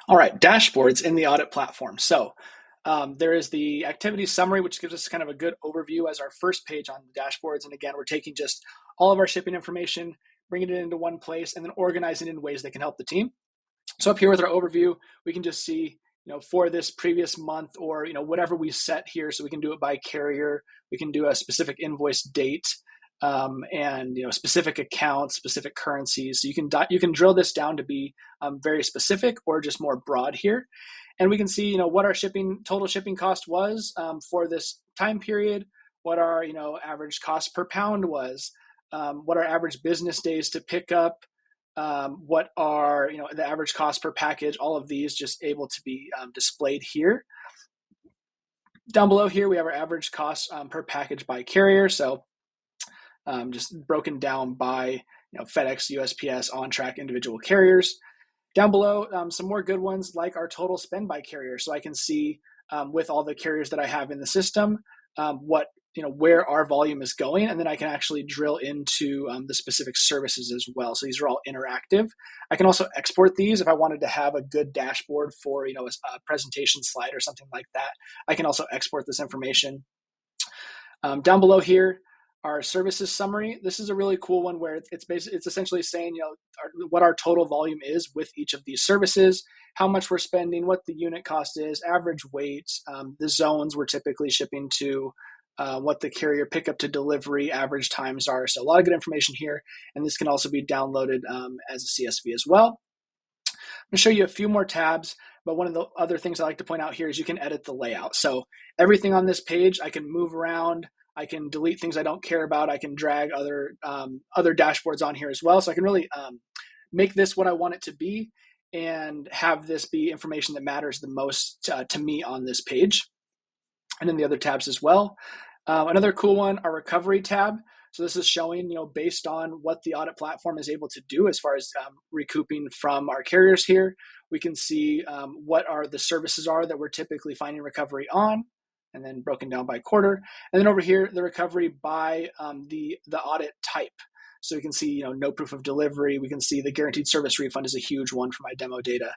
All right, dashboards in the audit platform. So there is the activity summary, which gives us kind of a good overview as our first page on the dashboards. And again, we're taking just all of our shipping information, bringing it into one place, and then organizing it in ways that can help the team. So up here with our overview, we can just see, for this previous month or, whatever we set here. So we can do it by carrier. We can do a specific invoice date, and specific accounts, specific currencies. So you can drill this down to be very specific or just more broad here, and we can see what our total shipping cost was for this time period, what our average cost per pound was, what our average business days to pick up, what are the average cost per package. All of these just able to be displayed here. Down below here we have our average cost per package by carrier. So just broken down by FedEx, USPS, on-track individual carriers. Down below, some more good ones like our total spend by carrier. So I can see with all the carriers that I have in the system, where our volume is going, and then I can actually drill into the specific services as well. So these are all interactive. I can also export these if I wanted to have a good dashboard for a presentation slide or something like that. I can also export this information. Down below here, our services summary. This is a really cool one where it's essentially saying what our total volume is with each of these services, how much we're spending, what the unit cost is, average weight, the zones we're typically shipping to, what the carrier pickup to delivery average times are. So a lot of good information here, and this can also be downloaded as a CSV as well. I'm going to show you a few more tabs, but one of the other things I like to point out here is you can edit the layout. So everything on this page I can move around. I can delete things I don't care about. I can drag other dashboards on here as well. So I can really make this what I want it to be and have this be information that matters the most to me on this page. And in the other tabs as well. Another cool one, our recovery tab. So this is showing, based on what the audit platform is able to do as far as recouping from our carriers here. We can see what are the services are that we're typically finding recovery on, and then broken down by quarter. And then over here, the recovery by the audit type. So we can see, no proof of delivery. We can see the guaranteed service refund is a huge one for my demo data.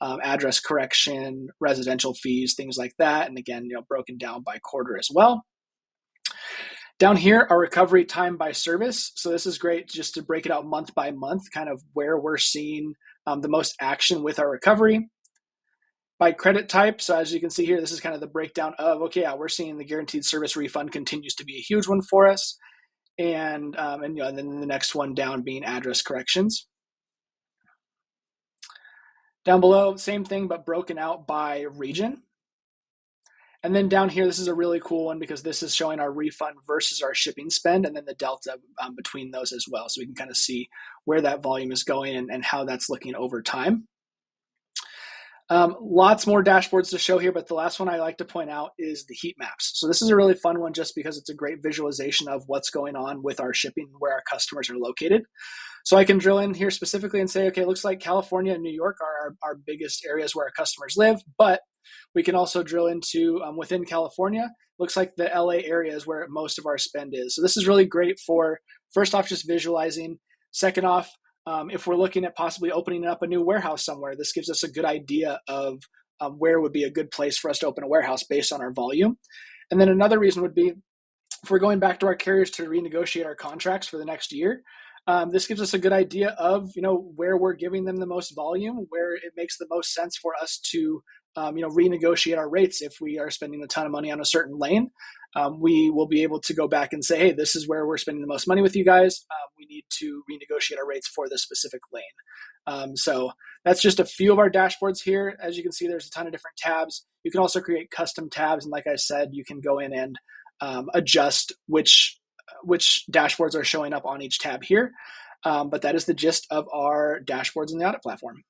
Address correction, residential fees, things like that. And again, broken down by quarter as well. Down here, our recovery time by service. So this is great just to break it out month by month, kind of where we're seeing the most action with our recovery. By credit type, so as you can see here, this is kind of the breakdown of, okay, yeah, we're seeing the guaranteed service refund continues to be a huge one for us. And then the next one down being address corrections. Down below, same thing, but broken out by region. And then down here, this is a really cool one because this is showing our refund versus our shipping spend, and then the delta between those as well. So we can kind of see where that volume is going and how that's looking over time. Lots more dashboards to show here, but the last one I like to point out is the heat maps. So this is a really fun one just because it's a great visualization of what's going on with our shipping, where our customers are located. So I can drill in here specifically and say, okay, it looks like California and New York are our biggest areas where our customers live, but we can also drill into within California. Looks like the LA area is where most of our spend is. So this is really great for, first off, just visualizing. Second off, if we're looking at possibly opening up a new warehouse somewhere, this gives us a good idea of where would be a good place for us to open a warehouse based on our volume. And then another reason would be if we're going back to our carriers to renegotiate our contracts for the next year, this gives us a good idea of where we're giving them the most volume, where it makes the most sense for us to renegotiate our rates. If we are spending a ton of money on a certain lane, we will be able to go back and say, hey, this is where we're spending the most money with you guys. We need to renegotiate our rates for this specific lane. So that's just a few of our dashboards here. As you can see, there's a ton of different tabs. You can also create custom tabs. And like I said, you can go in and adjust which dashboards are showing up on each tab here. But that is the gist of our dashboards in the audit platform.